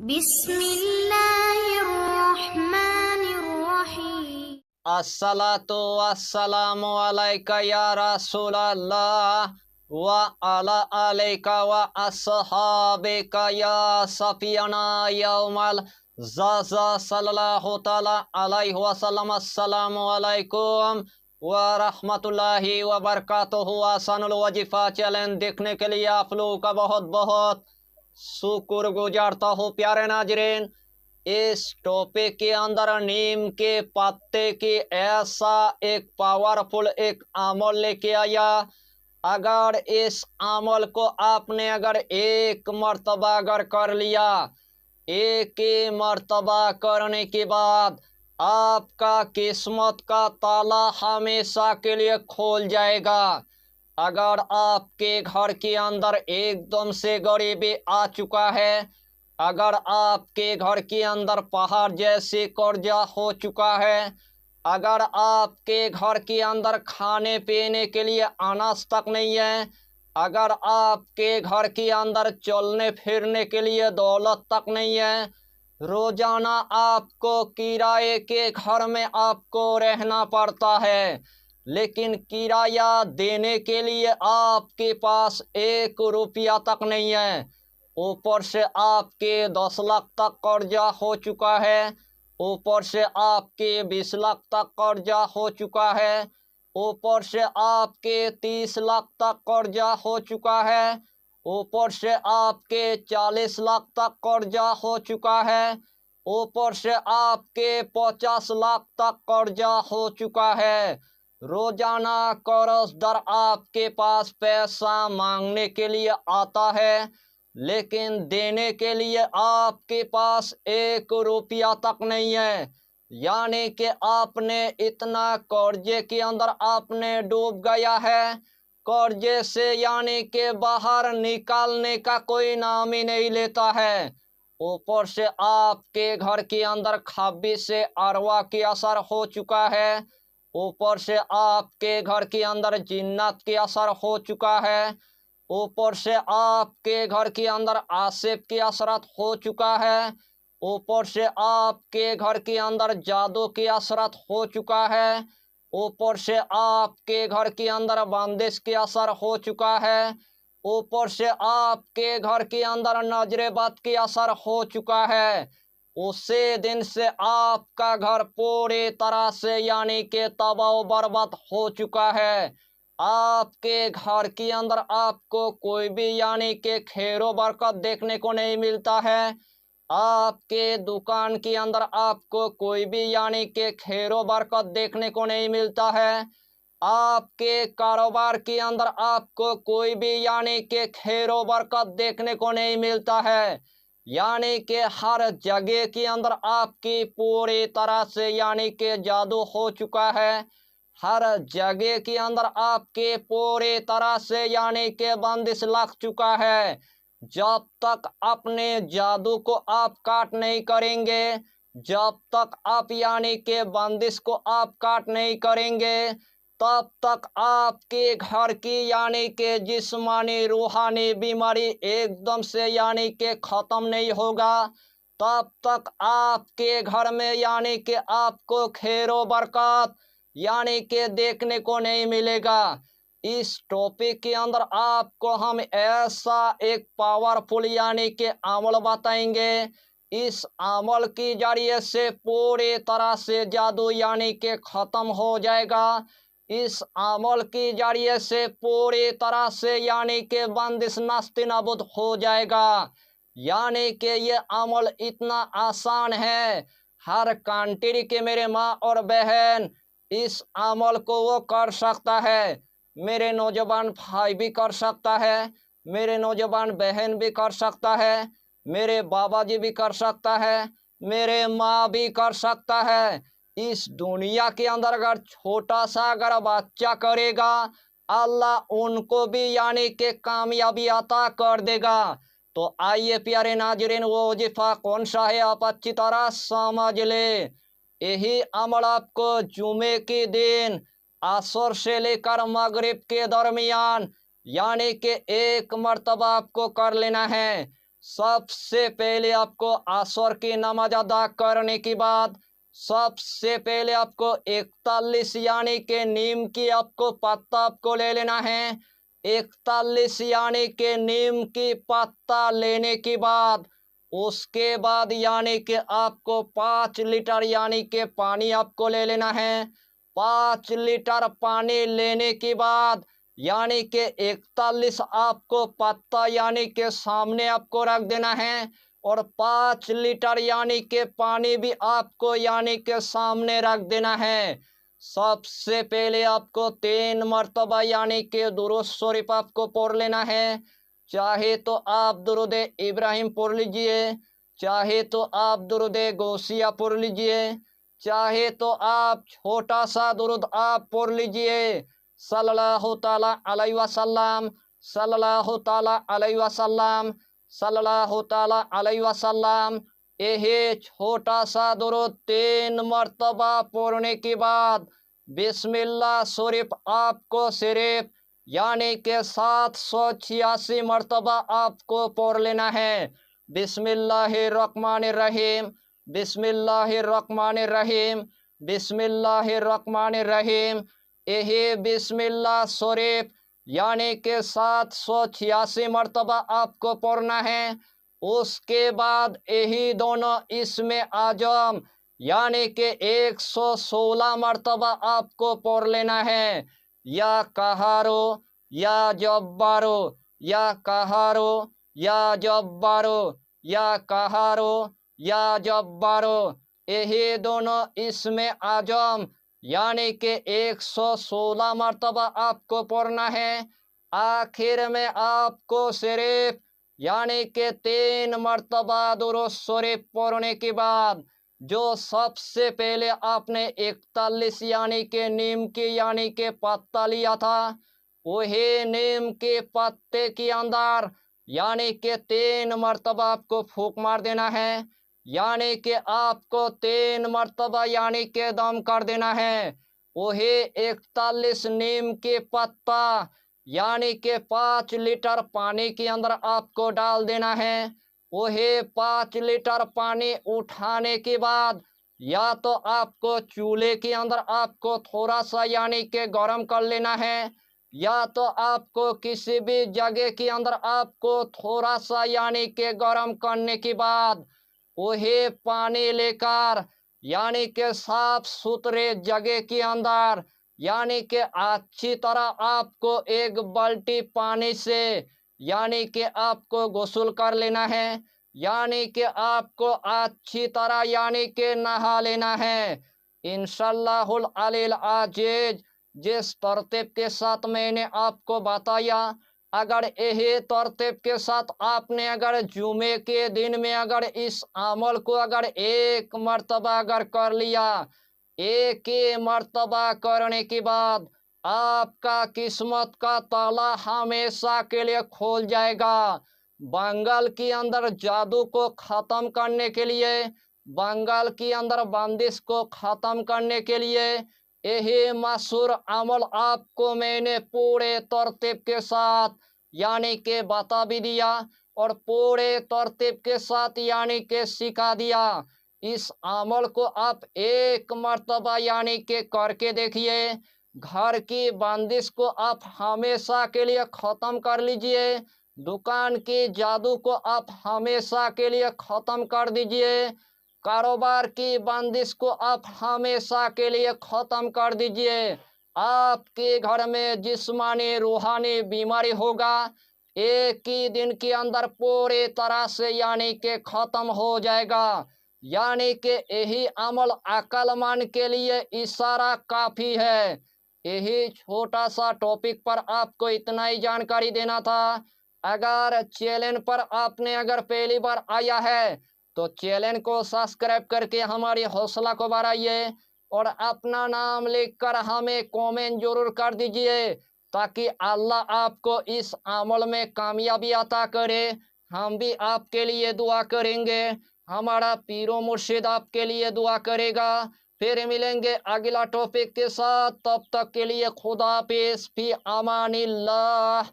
बिस्मिल्लाहिर्रहमानिर्रहीम। अस्सलातु वस्सलामु अलैका या रसूलल्लाह व अला अलैका व अस्हाबिका या सफियाना यौमल ज़ज़ा सल्लल्लाहु तआला अलैहि वसल्लम। अस्सलामु अलैकुम व रहमतुल्लाहि व बरकातुहू। आसानुल वजीफा चैलेंज देखने के लिए आप लोगों का बहुत बहुत शुक्र गुजारता हूँ। प्यारे नाजरीन, इस टॉपिक के अंदर नीम के पत्ते की ऐसा एक पावरफुल एक अमल लेके आया। अगर इस अमल को आपने अगर एक मर्तबा अगर कर लिया, एक ही मर्तबा करने के बाद आपका किस्मत का ताला हमेशा के लिए खोल जाएगा। अगर आपके घर के अंदर एकदम से गरीबी आ चुका है, अगर आपके घर के अंदर पहाड़ जैसे कर्जा हो चुका है, अगर आपके घर के अंदर खाने पीने के लिए अनाज तक नहीं है, अगर आपके घर के अंदर चलने फिरने के लिए दौलत तक नहीं है, रोजाना आपको किराए के घर में आपको रहना पड़ता है, लेकिन किराया देने के लिए आपके पास 1 रुपया तक नहीं है, ऊपर से आपके 10 लाख तक कर्जा हो चुका है, ऊपर से आपके 20 लाख तक कर्जा हो चुका है, ऊपर से आपके 30 लाख तक कर्जा हो चुका है, ऊपर से आपके 40 लाख तक कर्जा हो चुका है, ऊपर से आपके 50 लाख तक कर्जा हो चुका है। रोजाना कर्जदार आपके पास पैसा मांगने के लिए आता है, लेकिन देने के लिए आपके पास 1 रुपया तक नहीं है। यानी कि आपने इतना कर्जे के अंदर आपने डूब गया है, कर्जे से यानी कि बाहर निकालने का कोई नाम ही नहीं लेता है। ऊपर से आपके घर के अंदर खब्बी से अरवा की असर हो चुका है, ऊपर से आपके घर के अंदर जिन्नत की असर हो चुका है, ऊपर से आपके घर के अंदर आसिफ की असरत हो चुका है, ऊपर से आपके घर के अंदर जादू की असरत हो चुका है, ऊपर से आपके घर के अंदर बंदिश की असर हो चुका है, ऊपर से आपके घर के अंदर नजरे बद की असर हो चुका है। उसी दिन से आपका घर पूरी तरह से यानी कि तबाह बर्बाद हो चुका है। आपके घर के अंदर आपको कोई भी यानी कि खैरो बरकत देखने को नहीं मिलता है। आपके दुकान के अंदर आपको कोई भी यानी कि खैरो बरकत देखने को नहीं मिलता है। आपके कारोबार के अंदर आपको कोई भी यानी कि खैरो बरकत देखने को नहीं मिलता है। यानी कि हर जगह के अंदर आपकी पूरी तरह से यानी कि जादू हो चुका है। हर जगह के अंदर आपके पूरी तरह से यानी कि बंदिश लग चुका है। जब तक अपने जादू को आप काट नहीं करेंगे, जब तक आप यानी कि बंदिश को आप काट नहीं करेंगे, तब तक आपके घर की यानी कि जिस्मानी रूहानी बीमारी एकदम से यानी कि खत्म नहीं होगा। तब तक आपके घर में यानी कि आपको खैरो बरकत यानी कि देखने को नहीं मिलेगा। इस टॉपिक के अंदर आपको हम ऐसा एक पावरफुल यानी कि अमल बताएंगे। इस अमल की जरिए से पूरी तरह से जादू यानी कि खत्म हो जाएगा। इस अमल की जरिए से पूरी तरह से यानी कि बंदिश नास्ति नाबूद हो जाएगा। यानी कि ये अमल इतना आसान है, हर कंट्री के मेरे माँ और बहन इस अमल को वो कर सकता है। मेरे नौजवान भाई भी कर सकता है, मेरे नौजवान बहन भी कर सकता है, मेरे बाबा जी भी कर सकता है, मेरे माँ भी कर सकता है। इस दुनिया के अंदर अगर छोटा सा अगर बच्चा करेगा, अल्लाह उनको भी यानी कि कामयाबी अता कर देगा। तो आइए प्यारे नाजरीन, वो वजीफा कौन सा है आप अच्छी तरह समझ ले। यही अमल आपको जुमे के दिन असर से लेकर मगरिब के दरमियान यानी कि 1 मर्तबा आपको कर लेना है। सबसे पहले आपको असर की नमाज अदा करने के बाद सबसे पहले आपको 41 यानी के नीम की आपको पत्ता आपको ले लेना है। 41 यानी के नीम की पत्ता लेने के बाद उसके बाद यानी कि आपको 5 लीटर यानी के पानी आपको ले लेना है। 5 लीटर पानी लेने के बाद यानी कि 41 आपको पत्ता यानी के सामने आपको रख देना है और 5 लीटर यानी के पानी भी आपको यानी के सामने रख देना है। सबसे पहले आपको 3 मरतबा यानी के दुरूद शरीफ आपको पढ़ लेना है। चाहे तो आप दुरूद इब्राहिम पढ़ लीजिए, चाहे तो आप दुरूद गौसिया पढ़ लीजिए, चाहे तो आप छोटा सा दुरूद आप पढ़ लीजिए, सल्लल्लाहु ताला अलैहि वसल्लम, सल्लल्लाहु ताला अलैहि वसल्लम, सल्लल्लाहु ताला अलैहि वसल्लम। यह छोटा सा दुरूद 3 मरतबा पढ़ने के बाद बिस्मिल्लाह शरीफ आपको सिर्फ यानी के 786 मरतबा आपको पढ़ लेना है। बिस्मिल्लाहिर्रहमानिर्रहीम, बिस्मिल्लाहिर्रहमानिर्रहीम, बिस्मिल्लाहिर्रहमानिर्रहीम। यही बिस्मिल्लाह शरीफ यानी के 786 मरतबा आपको पढ़ना है। उसके बाद यही दोनों इसमें आजम यानी के 116 मरतबा आपको पढ़ लेना है। या कहारो, या जब्बारो, या कहारो, या जब्बारो, या कहारो, या जब्बारो। यही दोनों इसमें आजम यानी कि 116 मरतबा आपको पढ़ना है। आखिर में आपको सिर्फ यानी कि 3 मरतबा दुरूद शरीफ पढ़ने के बाद जो सबसे पहले आपने 41 यानी के नीम की यानी के पत्ता लिया था, वही नीम के पत्ते के अंदर यानी कि 3 मरतबा आपको फूंक मार देना है। यानी कि आपको 3 मरतबा यानी के दम कर देना है। वही 41 नीम के पत्ता यानी के 5 लीटर पानी के अंदर आपको डाल देना है। वही 5 लीटर पानी उठाने के बाद या तो आपको चूल्हे के अंदर आपको थोड़ा सा यानी के गर्म कर लेना है, या तो आपको किसी भी जगह के अंदर आपको थोड़ा सा यानी के गर्म करने के बाद वही पानी लेकर यानी के साफ सुथरे जगह के अंदर यानी कि अच्छी तरह आपको एक बाल्टी पानी से यानी कि आपको गुस्ल कर लेना है। यानी कि आपको अच्छी तरह यानी कि नहा लेना है। इंशाअल्लाहुल अलील अजीज जिस तरतीब के साथ मैंने आपको बताया, अगर यही तरतीब के साथ आपने अगर जुमे के दिन में अगर इस अमल को अगर 1 मरतबा अगर कर लिया, एक ही मरतबा करने के बाद आपका किस्मत का ताला हमेशा के लिए खोल जाएगा। बंगाल के अंदर जादू को ख़त्म करने के लिए, बंगाल के अंदर बंदिश को ख़त्म करने के लिए यही मशहूर अमल आपको मैंने पूरे तरतीब के साथ यानी के बता भी दिया और पूरे तरतीब के साथ यानी के सिखा दिया। इस अमल को आप 1 मरतबा यानी के करके देखिए, घर की बंदिश को आप हमेशा के लिए ख़त्म कर लीजिए, दुकान की जादू को आप हमेशा के लिए ख़त्म कर दीजिए, कारोबार की बंदिश को आप हमेशा के लिए ख़त्म कर दीजिए। आपके घर में जिस्मानी रूहानी बीमारी होगा, एक ही दिन के अंदर पूरी तरह से यानी के ख़त्म हो जाएगा। यानी कि यही अमल अक्लमंद के लिए इशारा काफ़ी है। यही छोटा सा टॉपिक पर आपको इतना ही जानकारी देना था। अगर चैनल पर आपने अगर पहली बार आया है तो चैनल को सब्सक्राइब करके हमारी हौसला को बढ़ाइए और अपना नाम लिखकर हमें कमेंट जरूर कर दीजिए, ताकि अल्लाह आपको इस अमल में कामयाबी अता करे। हम भी आपके लिए दुआ करेंगे, हमारा पीरो मुर्शिद आपके लिए दुआ करेगा। फिर मिलेंगे अगला टॉपिक के साथ, तब तक के लिए खुदा हाफिज़, फी अमानिल्लाह।